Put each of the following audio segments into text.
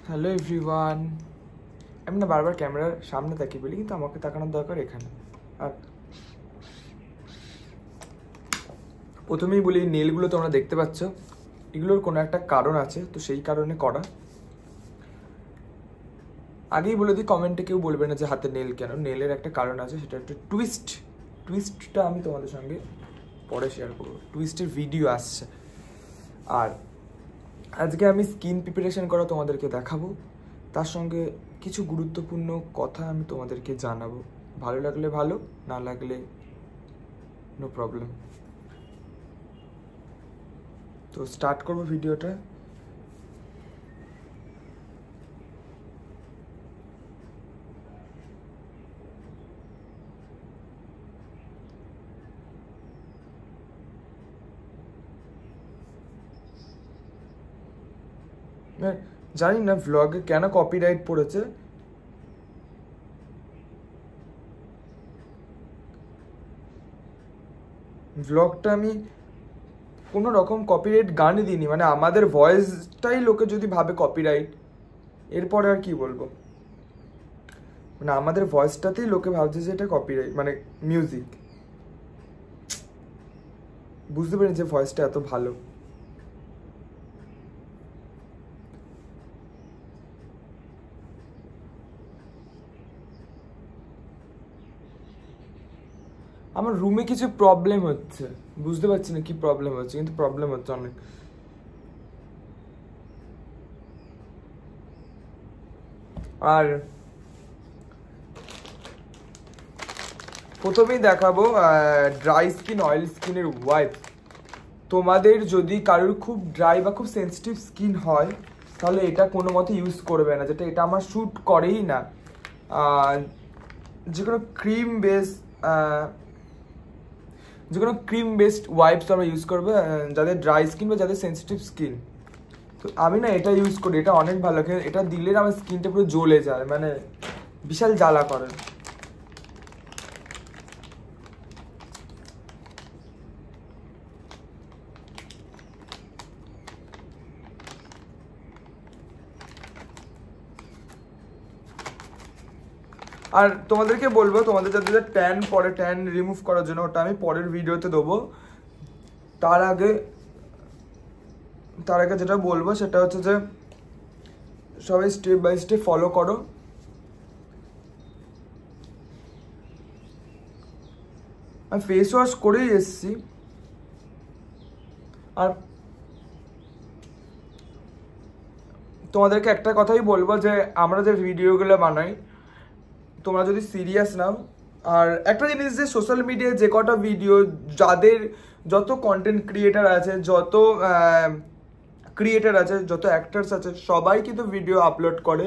Hello everyone. আমি না বারবার ক্যামেরার সামনে তাকিয়ে বলি, কিন্তু আমাকে তাকানোর দরকার এখানে। আর প্রথমেই বলি, নেলগুলো তোমরা দেখতে পাচ্ছ, এগুলোর কোনো একটা কারণ আছে, তো সেই কারণে করা। আগেই বলে দিই, কমেন্টে কেউ বলবে না যে হাতে নেল কেন। নেলের একটা কারণ আছে, সেটা একটা টুইস্টটা আমি তোমাদের সঙ্গে পরে শেয়ার করবো। টুইস্টের ভিডিও আসছে। আর আজকে আমি স্কিন প্রিপারেশন করা তোমাদেরকে দেখাবো, তার সঙ্গে কিছু গুরুত্বপূর্ণ কথা আমি তোমাদেরকে জানাবো। ভালো লাগলে ভালো, না লাগলে নো প্রবলেম। তো স্টার্ট করবো ভিডিওটা। জানি না ভ্লগে কেন কপিরাইট পড়েছে। ভ্লগটা আমি কোনো রকম কপিরাইট গানই দিইনি, মানে আমাদের ভয়েসটাই লোকে যদি ভাবে কপিরাইট, এরপরে আর কি বলবো। মানে আমাদের ভয়েসটাতেই লোকে ভাবছে যে এটা কপিরাইট, মানে মিউজিক। বুঝতে পারি যে ভয়েসটা এত ভালো। আমার রুমে কিছু প্রবলেম হচ্ছে, বুঝতে পারছি না কি প্রবলেম হচ্ছে, কিন্তু প্রবলেম হচ্ছে অনেক। আর প্রথমেই দেখাবো ড্রাই স্কিন, অয়েল স্কিনের ওয়াইপ। তোমাদের যদি কারোর খুব ড্রাই বা খুব সেন্সিটিভ স্কিন হয়, তাহলে এটা কোনো মতে ইউজ করবে না, যেটা এটা আমার শ্যুট করেই না। যে কোনো ক্রিম বেসড ওয়াইপস আমরা ইউজ করবো যাদের ড্রাই স্কিন বা যাদের সেন্সিটিভ স্কিন। তো আমি না এটা ইউজ করি, এটা অনেক ভালো। এটা দিলে আমার স্কিনটা পুরো জ্বলে যায়, মানে বিশাল জ্বালা করে। আর তোমাদেরকে বলবো, তোমাদের যাদের ট্যান পরে, ট্যান রিমুভ করার জন্য, ওটা আমি পরের ভিডিওতে দেবো। তার আগে যেটা বলবো সেটা হচ্ছে যে সবাই স্টেপ বাই স্টেপ ফলো করো। আমি ফেস ওয়াশ করেই এসছি। আর তোমাদেরকে একটা কথাই বলবো যে আমরা যে ভিডিওগুলো বানাই, তোমরা যদি সিরিয়াস নাও। আর একটা জিনিস, যে সোশ্যাল মিডিয়ায় যে কটা ভিডিও, যাদের যত কন্টেন্ট ক্রিয়েটার আছে, যত অ্যাক্টার্স আছে, সবাই কিন্তু ভিডিও আপলোড করে।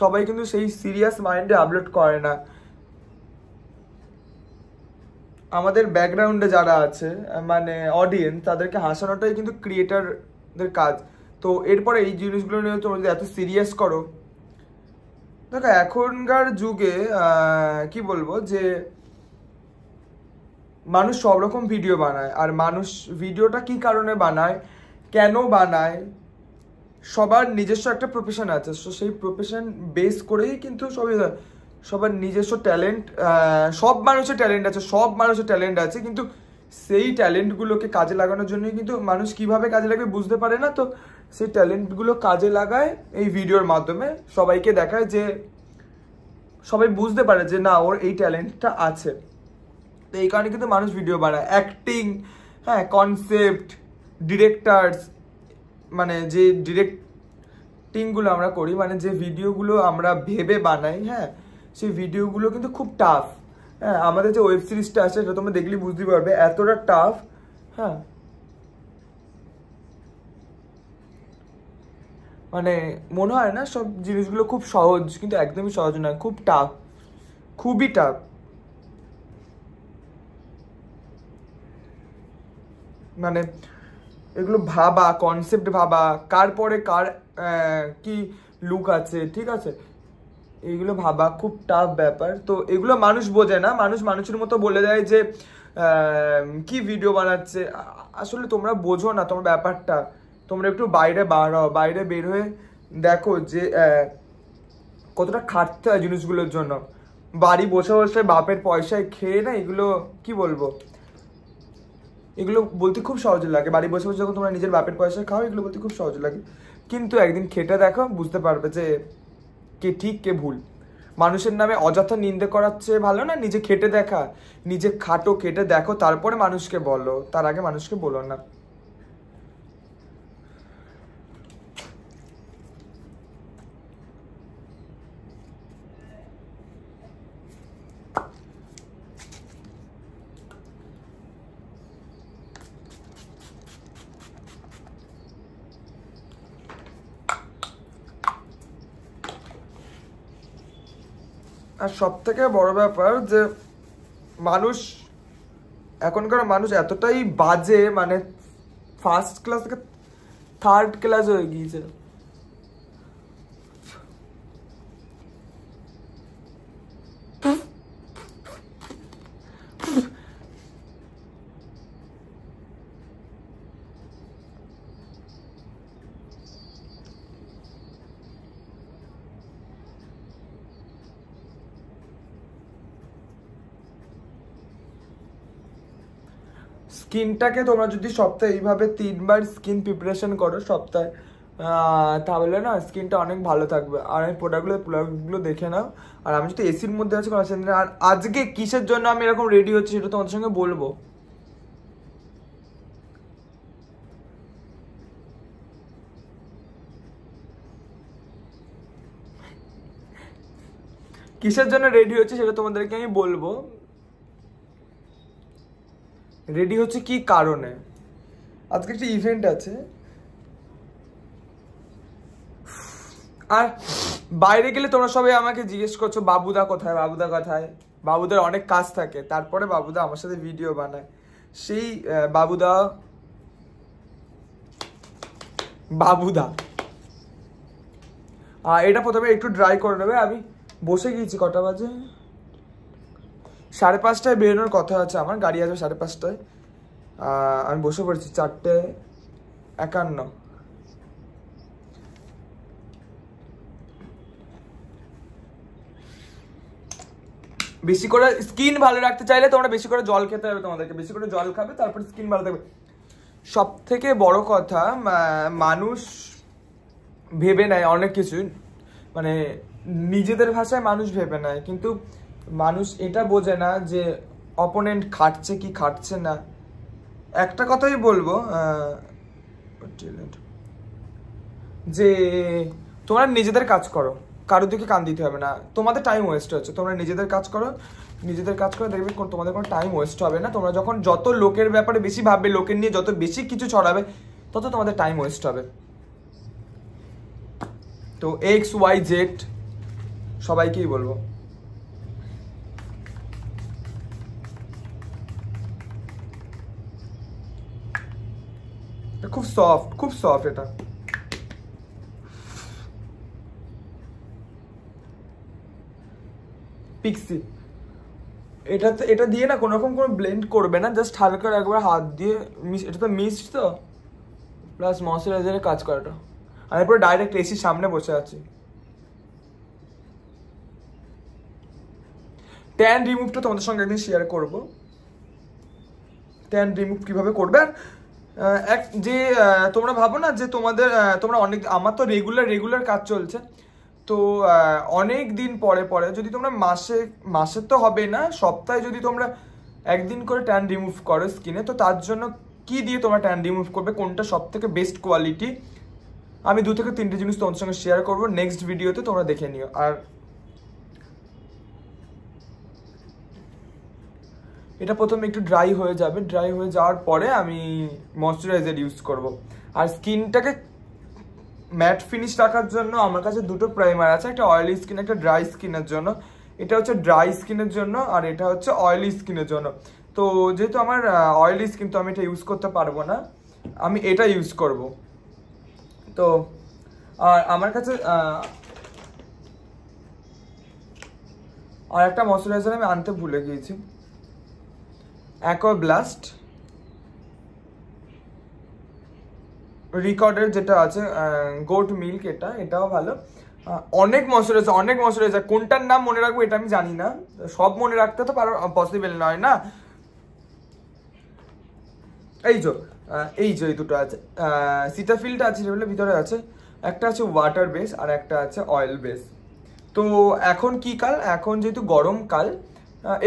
সবাই কিন্তু সেই সিরিয়াস মাইন্ডে আপলোড করে না। আমাদের ব্যাকগ্রাউন্ডে যারা আছে, মানে অডিয়েন্স, তাদেরকে হাসানোটাই কিন্তু ক্রিয়েটারদের কাজ। তো এরপরে এই জিনিসগুলো নিয়ে তোমরা যদি এত সিরিয়াস করো, দেখো এখনকার যুগে কি বলবো, যে মানুষ সব রকম ভিডিও বানায়। আর মানুষ ভিডিওটা কি কারণে বানায়, কেন বানায়, সবার নিজস্ব একটা প্রফেশন আছে। তো সেই প্রফেশন বেস করেই কিন্তু সবার নিজস্ব ট্যালেন্ট, সব মানুষের ট্যালেন্ট আছে, কিন্তু সেই ট্যালেন্টগুলোকে কাজে লাগানোর জন্যই কিন্তু মানুষ কিভাবে কাজে লাগবে বুঝতে পারে না। তো সেই ট্যালেন্টগুলো কাজে লাগায় এই ভিডিওর মাধ্যমে, সবাইকে দেখায়, যে সবাই বুঝতে পারে যে না, ওর এই ট্যালেন্টটা আছে। তো এই কারণে কিন্তু মানুষ ভিডিও বানায়। অ্যাক্টিং, হ্যাঁ, কনসেপ্ট, ডিরেক্টার্স, মানে যে ডিরেক্টিংগুলো আমরা করি, মানে যে ভিডিওগুলো আমরা ভেবে বানাই, হ্যাঁ, সেই ভিডিওগুলো কিন্তু খুব টাফ। হ্যাঁ, আমাদের যে ওয়েব সিরিজটা আছে, সেটা তোমরা দেখলে বুঝতে পারবে এতটা টাফ। হ্যাঁ, মানে মনে হয় না সব জিনিসগুলো খুব সহজ, কিন্তু একদমই সহজ নয়, খুব টাফ, খুবই টাফ। মানে এগুলো ভাবা, কনসেপ্ট ভাবা, কার পরে কার কি লুক আছে, ঠিক আছে, এইগুলো ভাবা খুব টাফ ব্যাপার। তো এগুলো মানুষ বোঝে না, মানুষের মতো বলে দেয় যে কি ভিডিও বানাচ্ছে। আসলে তোমরা বোঝো না তোমার ব্যাপারটা। তোমরা একটু বাইরে বার হও, বাইরে বের হয়ে দেখো যে কতটা খাটতে হয় জিনিসগুলোর জন্য। বাড়ি বসে বসে বাপের পয়সায় খেয়ে না, এগুলো কি বলবো, এগুলো বলতে খুব সহজ লাগে। বাড়ি বসে বসে যখন তোমরা নিজের বাপের পয়সায় খাও, এগুলো বলতে খুব সহজ লাগে, কিন্তু একদিন খেটে দেখো, বুঝতে পারবে যে কে ঠিক কে ভুল। মানুষের নামে অযথা নিন্দে করার চেয়ে ভালো না নিজে খেটে দেখা, নিজে খাটো, কেটে দেখো, তারপরে মানুষকে বলো, তার আগে মানুষকে বলো না। আর সব থেকে বড় ব্যাপার যে মানুষ, এখনকার মানুষ এতটাই বাজে, মানে ফার্স্ট ক্লাস থেকে থার্ড ক্লাস হয়ে গিয়েছে। স্কিনটাকে তোমরা যদি সপ্তাহে এইভাবে 3বার স্কিন প্রিপারেশন করো সপ্তাহে, তাহলে না স্কিনটা অনেক ভালো থাকবে। আর আমি প্রোডাক্টগুলো দেখে নাও। আর আমি যদি এসির মধ্যে আছি কোনো অসুবিধা নেই। আর আজকে কিসের জন্য আমি এরকম রেডি হচ্ছি সেটা তোমাদের সঙ্গে বলবো। কিসের জন্য রেডি হচ্ছে সেটা তোমাদেরকে আমি বলবো। রেডি হচ্ছে কি কারণে, আজকে একটা ইভেন্ট আছে। আর বাইরে গেলে তোমরা সবাই আমাকে জিজ্ঞেস করছো বাবুদা কোথায়, বাবুদা কোথায়। বাবুদার অনেক কাজ থাকে, তারপরে বাবুদা আমার সাথে ভিডিও বানায়। সেই বাবুদা এটা প্রথমে একটু ড্রাই করে নেবে। আমি বসে গিয়েছি, কটা বাজে, 5:30টায় বেরোনোর কথা আছে, আমার গাড়ি আসবে 5:30টায়। আমি বসে পড়েছি 4:51। বেশি করে স্কিন ভালো রাখতে চাইলে তোমরা বেশি করে জল খেতে হবে, তোমাদেরকে বেশি করে জল খাবে, তারপর স্কিন ভালো থাকবে। সব থেকে বড় কথা, মানুষ ভেবে নেয় অনেক কিছু, মানে নিজেদের ভাষায় মানুষ ভেবে নেয়, কিন্তু মানুষ এটা বোঝে না যে অপোনেন্ট খাটছে কি খাটছে না। একটা কথাই বলবো, যে তোমরা নিজেদের কাজ করো, কারোর দিকে কান দিতে হবে না। তোমাদের টাইম ওয়েস্ট হচ্ছে, তোমরা নিজেদের কাজ করো, দেখবে তোমাদের কোনো টাইম ওয়েস্ট হবে না। তোমরা যখন যত লোকের ব্যাপারে বেশি ভাববে, লোকের নিয়ে যত বেশি কিছু ছড়াবে, তত তোমাদের টাইম ওয়েস্ট হবে। তো XYZ সবাইকেই বলবো, খুব সফট এটা। পিক্সি এটা দিয়ে না কোনো রকম কোনো ব্লেন্ড করবে না, জাস্ট হালকা একবার হাত দিয়ে এটা তো মিস্ট তো প্লাস ময়শ্চারাইজারের কাজ করাটা। আমি পুরো ডাইরেক্ট এসির সামনে বসে আছি। ট্যান রিমুভটা তোমাদের সঙ্গে একদিন শেয়ার করবো, ট্যান রিমুভ কিভাবে করবে। এক যে তোমরা ভাবো না যে তোমরা অনেক, আমার তো রেগুলার কাজ চলছে, তো অনেক দিন পরে যদি তোমরা মাসে তো হবে না, সপ্তাহে যদি তোমরা একদিন করে ট্যান রিমুভ করো স্কিনে, তো তার জন্য কি দিয়ে তোমরা ট্যান রিমুভ করবে, কোনটা সব থেকে বেস্ট কোয়ালিটি, আমি 2 থেকে 3টে জিনিস তোমাদের সঙ্গে শেয়ার করবো নেক্সট ভিডিওতে, তোমরা দেখে নিও। আর এটা প্রথমে একটু ড্রাই হয়ে যাবে, ড্রাই হয়ে যাওয়ার পরে আমি ময়শ্চারাইজার ইউজ করব। আর স্কিনটাকে ম্যাট ফিনিশ রাখার জন্য আমার কাছে 2টো প্রাইমার আছে, একটা অয়েলি স্কিন, একটা ড্রাই স্কিনের জন্য। এটা হচ্ছে ড্রাই স্কিনের জন্য আর এটা হচ্ছে অয়েলি স্কিনের জন্য। তো যেহেতু আমার অয়েলি স্কিন, তো আমি এটা ইউজ করতে পারবো না, আমি এটা ইউজ করব। তো আর আমার কাছে আর একটা ময়শ্চারাইজার আমি আনতে ভুলে গিয়েছি, অ্যাকোয়া ব্লাস্ট, রিকর্ডের যেটা আছে গোট মিল্ক, এটাও ভালো। অনেক ময়শ্চারাইজার, কোনটার নাম মনে রাখবো এটা আমি জানি না, সব মনে রাখতে তো পসিবল নয় না। এই দুটো আছে, সিটাফিলটা আছে যেগুলোর ভিতরে আছে, একটা আছে ওয়াটার বেস আর একটা আছে অয়েল বেস। তো এখন কি কাল, এখন যেহেতু গরমকাল,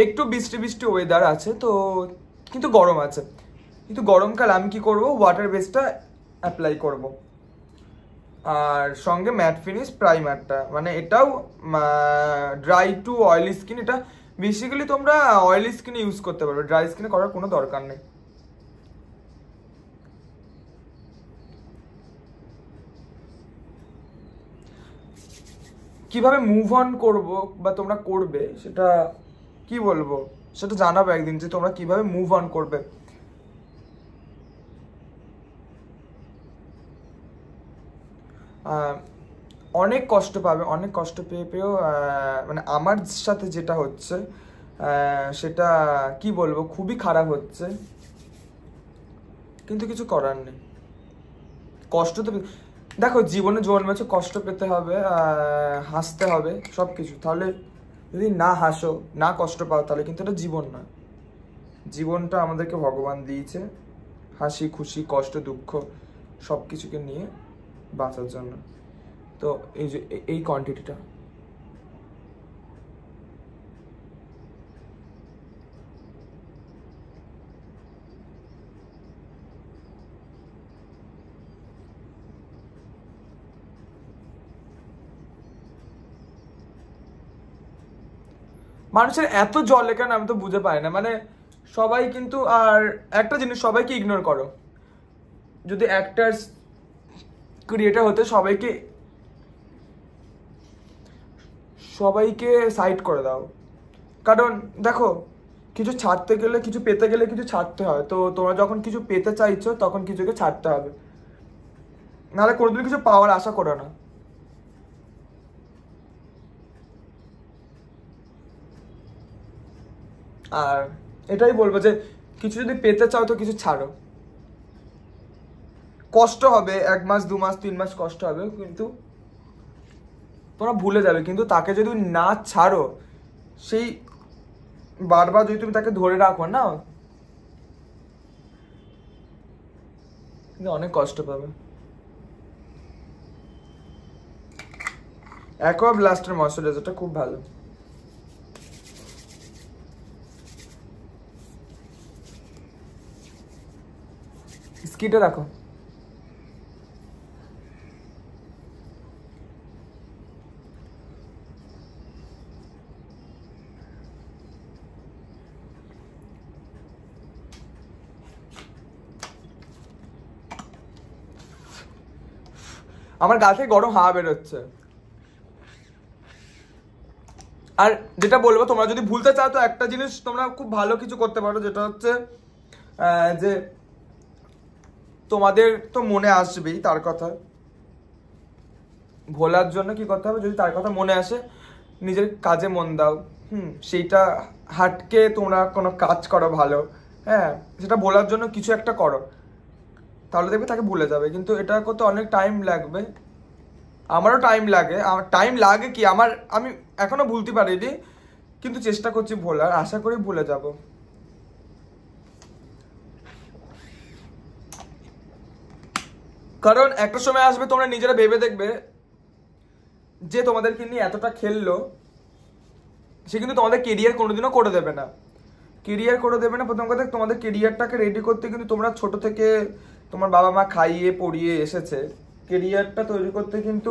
একটু বৃষ্টি বৃষ্টি ওয়েদার আছে তো, কিন্তু গরম আছে, কিন্তু গরমকাল আমি কি করব, ওয়াটার বেসটা অ্যাপ্লাই করব, আর সঙ্গে ম্যাট ফিনিশ প্রাইমারটা, মানে এটাও ড্রাই টু অয়েলি স্কিন। এটা বেসিক্যালি তোমরা অয়েলি স্কিনে ইউজ করতে পারবে, ড্রাই স্কিনে করার কোনো দরকার নেই। কিভাবে মুভ অন করবো বা তোমরা করবে সেটা কি বলবো, সেটা জানাবো একদিন যে তোমরা কিভাবে মুভ অন করবে। অনেক কষ্ট পাবে, অনেক কষ্ট পেয়েও মানে আমার সাথে যেটা হচ্ছে সেটা কি বলবো, খুবই খারাপ হচ্ছে, কিন্তু কিছু করার নেই। কষ্ট তো দেখো, জীবনে জন্মেছো, কষ্ট পেতে হবে, হাসতে হবে, সব কিছু। তাহলে যদি না হাসো, না কষ্ট পাও, তাহলে কিন্তু এটা জীবন না। জীবনটা আমাদেরকে ভগবান দিয়েছে হাসি খুশি কষ্ট দুঃখ সব কিছুকে নিয়ে বাঁচার জন্য। তো এই যে এই কোয়ান্টিটিটা, মানুষের এত জলে কেন আমি তো বুঝে পাই না। মানে সবাই কিন্তু, আর একটা জিনিস, সবাইকে ইগনোর করো। যদি অ্যাক্টার্স ক্রিয়েটার হতে সবাইকে সাইড করে দাও। কারণ দেখো, কিছু ছাড়তে গেলে, কিছু পেতে গেলে কিছু ছাড়তে হয়। তো তোমরা যখন কিছু পেতে চাইছো তখন কিছুকে ছাড়তে হবে, নাহলে কোনোদিন কিছু পাওয়ার আশা করো না। আর এটাই বলবো যে কিছু যদি পেতে চাও তো কিছু ছাড়ো। কষ্ট হবে, 1 মাস 2 মাস 3 মাস কষ্ট হবে, কিন্তু তোমরা ভুলে যাবে। কিন্তু তাকে যদি না ছাড়ো, সেই বারবার যদি তুমি তাকে ধরে রাখো না, কিন্তু অনেক কষ্ট পাবে। অ্যাকোয়া ব্লাস্টের ময়শ্চারাইজারটা খুব ভালো। স্কিটে রাখো। আমার গা থেকে গরম হাওয়া বেরোচ্ছে। আর যেটা বলবো, তোমরা যদি ভুলতে চাও তো একটা জিনিস তোমরা খুব ভালো কিছু করতে পারো, যেটা হচ্ছে যে তোমাদের তো মনে আসবেই তার কথা, ভোলার জন্য কি করতে হবে, যদি তার কথা মনে আসে নিজের কাজে মন দাও। সেইটা হাটকে তোমরা কোনো কাজ করো ভালো, হ্যাঁ, সেটা ভোলার জন্য কিছু একটা করো, তাহলে দেখবে তাকে ভুলে যাবে। কিন্তু এটা করতে অনেক টাইম লাগবে, আমারও টাইম লাগে। আমার টাইম লাগে কি, আমি এখনো ভুলতে পারিনি, কিন্তু চেষ্টা করছি ভোলার, আশা করি ভুলে যাব। কারণ একটা সময় আসবে তোমরা নিজেরা ভেবে দেখবে যে তোমাদেরকে নিয়ে এতটা খেললো, সে কিন্তু তোমাদের কেরিয়ার কোনোদিনও করে দেবে না। কেরিয়ার করে দেবে না, প্রথম কথা তোমাদের কেরিয়ারটাকে রেডি করতে কিন্তু তোমরা ছোট থেকে তোমার বাবা মা খাইয়ে পড়িয়ে এসেছে, কেরিয়ারটা তৈরি করতে কিন্তু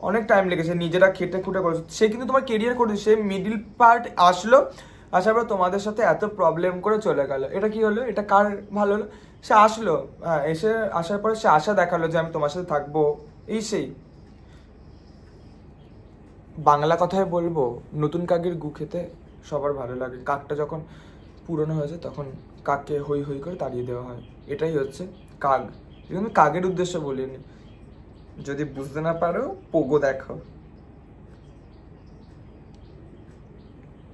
অনেক টাইম লেগেছে, নিজেরা খেটে খুঁটে করেছে। সে কিন্তু তোমার কেরিয়ার করেছে, সে মিডিল পার্ট আসলো, আসার পর তোমাদের সাথে এত প্রবলেম করে চলে গেল। এটা কি হলো, এটা কার ভালো হলো? সে আসলো, আসার পরে সে আশা দেখালো যে আমি তোমার সাথে থাকবো, এই সেই। বাংলা কথায় বলবো, নতুন কাকের গু খেতে সবার ভালো লাগে। কাকটা যখন পুরনো হয়েছে তখন কাককে হই হই করে তাড়িয়ে দেওয়া হয়, এটাই হচ্ছে কাক। আমি কাকের উদ্দেশ্যে বলিনি, যদি বুঝতে না পারো পোগো দেখো।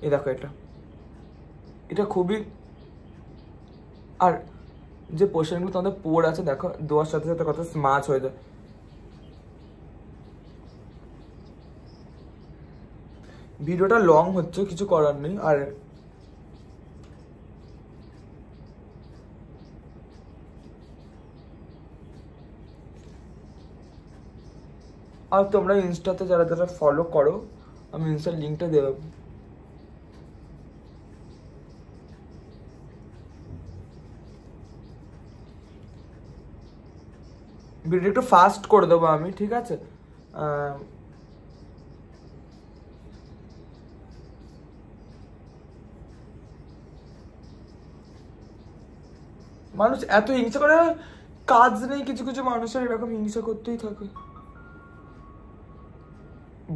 এই দেখো, এটা খুবই, আর যে পোর্শনগুলো তোমাদের পোর আছে দেখো, দেওয়ার সাথে সাথে কত স্মাচ হয়ে যায়। ভিডিওটা লং হচ্ছে, কিছু করার নেই। আর তোমরা ইনস্টাতে যারা যারা ফলো করো, আমি ইনস্টার লিঙ্কটা দিয়ে দেবো। ভিডিও একটু ফাস্ট করে দেবো আমি, ঠিক আছে? মানুষ এত হিংসা করে, কাজ নেই কিছু কিছু মানুষের, এরকম হিংসা করতেই থাকে।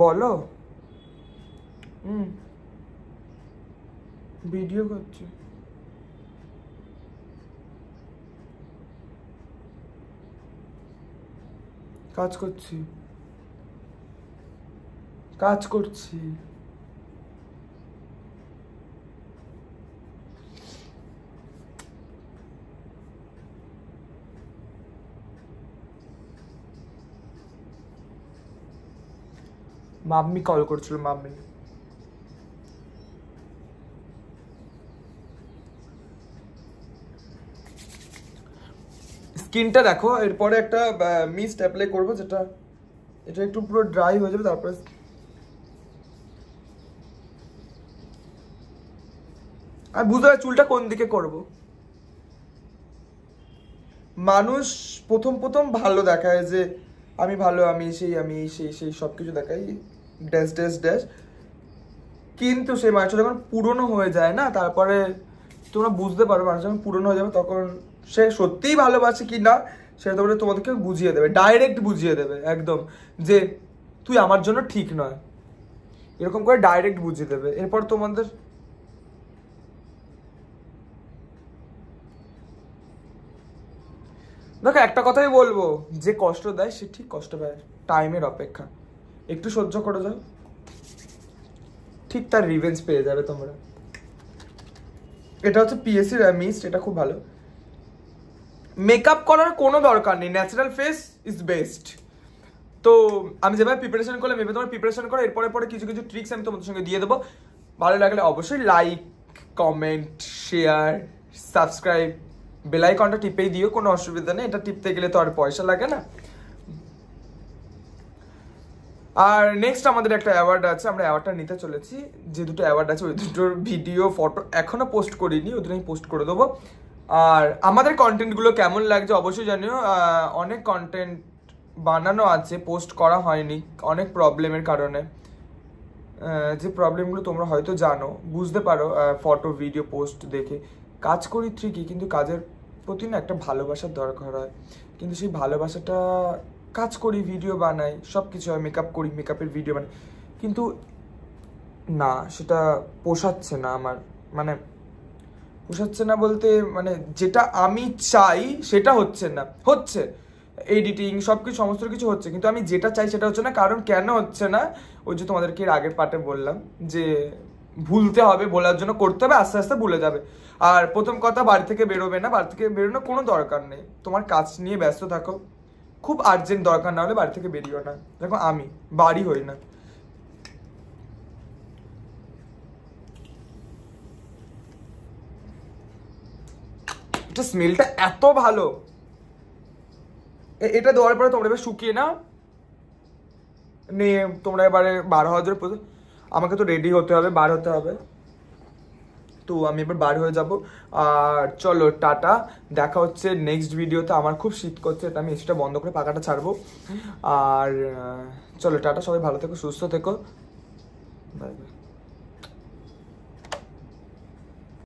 বলো। ভিডিও করছি। কাজ করছি। মাম্মি কল করছিল, মাম্মি। স্কিনটা দেখো, এরপরে একটা মিস্ট অ্যাপ্লাই করবো, যেটা এটা একটু পুরো ড্রাই হয়ে যাবে, তারপরে আর বুঝতে পারছি চুলটা কোন দিকে করব। মানুষ প্রথম প্রথম ভালো দেখায় যে আমি ভালো, আমি সেই সব কিছু দেখাই, ড্যাশ ড্যাশ ড্যাশ, কিন্তু সেই মানুষটা যখন পুরনো হয়ে যায় না, তারপরে তোমরা বুঝতে পারো মানুষ যখন পুরনো হয়ে যাবে তখন সে সত্যিই ভালোবাসে কি না সেটা তোমাদেরকে বুঝিয়ে দেবে, ডাইরেক্ট বুঝিয়ে দেবে একদম, যে তুই আমার জন্য ঠিক নয়, এরকম করে ডাইরেক্ট বুঝিয়ে দেবে। এরপর তোমাদের দেখো একটা কথাই বলবো, যে কষ্ট দেয় সে ঠিক কষ্ট পায়, টাইমের অপেক্ষা, একটু সহ্য করে যাও, ঠিক তার রিভেঞ্জ পেয়ে যাবে তোমরা। এটা হচ্ছে পিএসসি মিস্ট, এটা খুব ভালো। মেকআপ করার কোনো দরকার নেই, ন্যাচারাল ফেস ইজ বেস্ট। তো আমি যেভাবে প্রিপারেশন করলাম এভাবে তোমার প্রিপারেশন করো, এরপরে পরে কিছু কিছু ট্রিক্স আমি তোমাদের সঙ্গে দিয়ে দেবো। ভালো লাগলে অবশ্যই like, comment, share, subscribe, bell আইকনটা টিপেই দিও, কোনো অসুবিধা নেই, এটা টিপতে গেলে তো আর পয়সা লাগে না। আর নেক্সট আমাদের একটা অ্যাওয়ার্ড আছে, আমরা অ্যাওয়ার্ডটা নিতে চলেছি। যে দুটো অ্যাওয়ার্ড আছে ওই দুটোর ভিডিও ফটো এখনো পোস্ট করিনি, ওই দুটো আমি পোস্ট করে দেবো। আর আমাদের কন্টেন্টগুলো কেমন লাগছে অবশ্যই জানিও। অনেক কন্টেন্ট বানানো আছে, পোস্ট করা হয়নি অনেক প্রবলেমের কারণে, যে প্রবলেমগুলো তোমরা হয়তো জানো, বুঝতে পারো ফটো ভিডিও পোস্ট দেখে। কাজ করি ঠিকই, কিন্তু কাজের প্রতি না একটা ভালোবাসার দরকার হয়, কিন্তু সেই ভালোবাসাটা কাজ করি, ভিডিও বানাই, সব কিছু হয়, মেকআপ করি, মেকআপের ভিডিও বানাই, কিন্তু না সেটা পোষাচ্ছে না আমার, মানে পোষাচ্ছে না বলতে মানে যেটা আমি চাই সেটা হচ্ছে না, হচ্ছে এডিটিং সব কিছু সমস্ত কিছু হচ্ছে, কিন্তু আমি যেটা চাই সেটা হচ্ছে না। কারণ কেন হচ্ছে না, ওই যে তোমাদেরকে এর আগের পার্টে বললাম যে ভুলতে হবে, বলার জন্য করতে হবে, আস্তে আস্তে ভুলে যাবে। আর প্রথম কথা, বাড়ি থেকে বেরোবে না, বাড়ি থেকে বেরোনোর কোনো দরকার নেই, তোমার কাজ নিয়ে ব্যস্ত থাকো, খুব আর্জেন্ট দরকার না হলে বাড়ি থেকে বেরিও না। দেখো আমি বাড়ি হই না, এটা স্মেলটা এত ভালো। এটা দেওয়ার পরে তোমরা এবার শুকিয়ে নাও, নিয়ে তোমরা এবারে 12 হাজার, আমাকে তো রেডি হতে হবে, বার হতে হবে, তো আমি এবার বার হয়ে যাব। আর চলো টাটা, দেখা হচ্ছে নেক্সট ভিডিওতে। আমার খুব শীত করছে, এটা আমি এসিটা বন্ধ করে পাখাটা ছাড়বো। আর চলো টাটা, সবাই ভালো থেকো, সুস্থ থেকো।